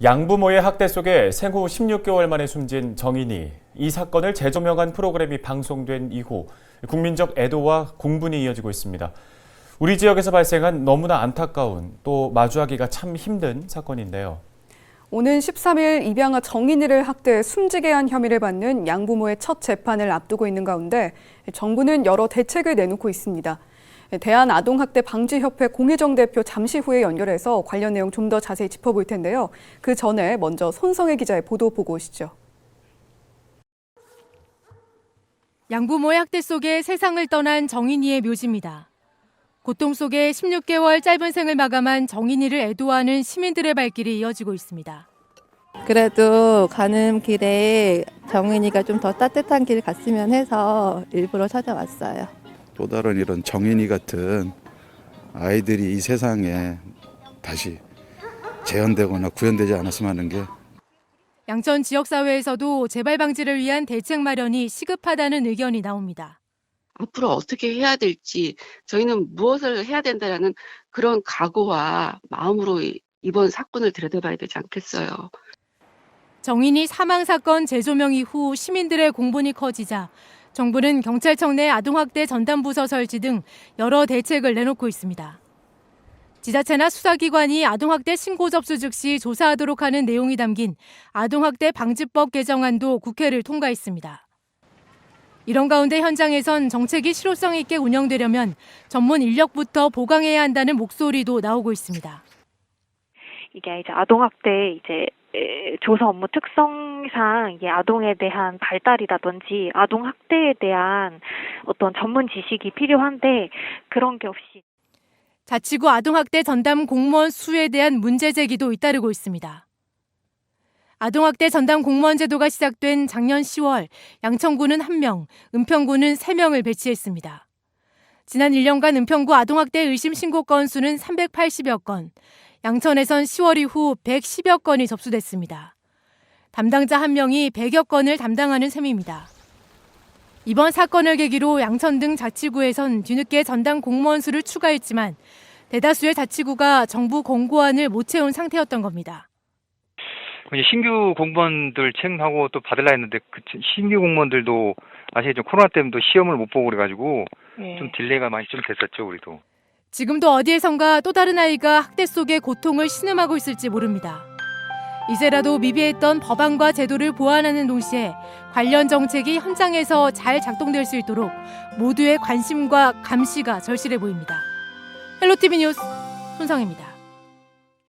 양부모의 학대 속에 생후 16개월 만에 숨진 정인이 이 사건을 재조명한 프로그램이 방송된 이후 국민적 애도와 공분이 이어지고 있습니다. 우리 지역에서 발생한 너무나 안타까운 또 마주하기가 참 힘든 사건인데요. 오는 13일 입양아 정인이를 학대해 숨지게 한 혐의를 받는 양부모의 첫 재판을 앞두고 있는 가운데 정부는 여러 대책을 내놓고 있습니다. 대한아동학대방지협회 공혜정 대표 잠시 후에 연결해서 관련 내용 좀 더 자세히 짚어볼 텐데요. 그 전에 먼저 손성혜 기자의 보도 보고 오시죠. 양부모의 학대 속에 세상을 떠난 정인이의 묘지입니다. 고통 속에 16개월 짧은 생을 마감한 정인이를 애도하는 시민들의 발길이 이어지고 있습니다. 그래도 가는 길에 정인이가 좀 더 따뜻한 길 갔으면 해서 일부러 찾아왔어요. 또 다른 이런 정인이 같은 아이들이 이 세상에 다시 재현되거나 구현되지 않았으면 하는 게 양천 지역사회에서도 재발 방지를 위한 대책 마련이 시급하다는 의견이 나옵니다. 앞으로 어떻게 해야 될지 저희는 무엇을 해야 된다는 그런 각오와 마음으로 이번 사건을 들여다봐야 되지 않겠어요. 정인이 사망 사건 재조명 이후 시민들의 공분이 커지자 정부는 경찰청 내 아동학대 전담부서 설치 등 여러 대책을 내놓고 있습니다. 지자체나 수사기관이 아동학대 신고 접수 즉시 조사하도록 하는 내용이 담긴 아동학대 방지법 개정안도 국회를 통과했습니다. 이런 가운데 현장에선 정책이 실효성 있게 운영되려면 전문 인력부터 보강해야 한다는 목소리도 나오고 있습니다. 이게 이제 아동학대 조사 업무 특성상 이게 아동에 대한 발달이라든지 아동학대에 대한 어떤 전문 지식이 필요한데 그런 게 없이 자치구 아동학대 전담 공무원 수에 대한 문제 제기도 잇따르고 있습니다. 아동학대 전담 공무원 제도가 시작된 작년 10월 양천구는 1명, 은평구는 3명을 배치했습니다. 지난 1년간 은평구 아동학대 의심 신고 건수는 380여 건, 양천에선 10월 이후 110여 건이 접수됐습니다. 담당자 1명이 100여 건을 담당하는 셈입니다. 이번 사건을 계기로 양천 등 자치구에선 뒤늦게 전담 공무원 수를 추가했지만 대다수의 자치구가 정부 공고안을 못 채운 상태였던 겁니다. 이제 신규 공무원들 채용하고 또 받으려 했는데 그 신규 공무원들도 아시겠죠? 코로나 때문에 시험을 못 보고 그래가지고 좀 딜레이가 많이 좀 됐었죠, 우리도. 지금도 어디에선가 또 다른 아이가 학대 속의 고통을 신음하고 있을지 모릅니다. 이제라도 미비했던 법안과 제도를 보완하는 동시에 관련 정책이 현장에서 잘 작동될 수 있도록 모두의 관심과 감시가 절실해 보입니다. 헬로티비 뉴스 손성혜입니다.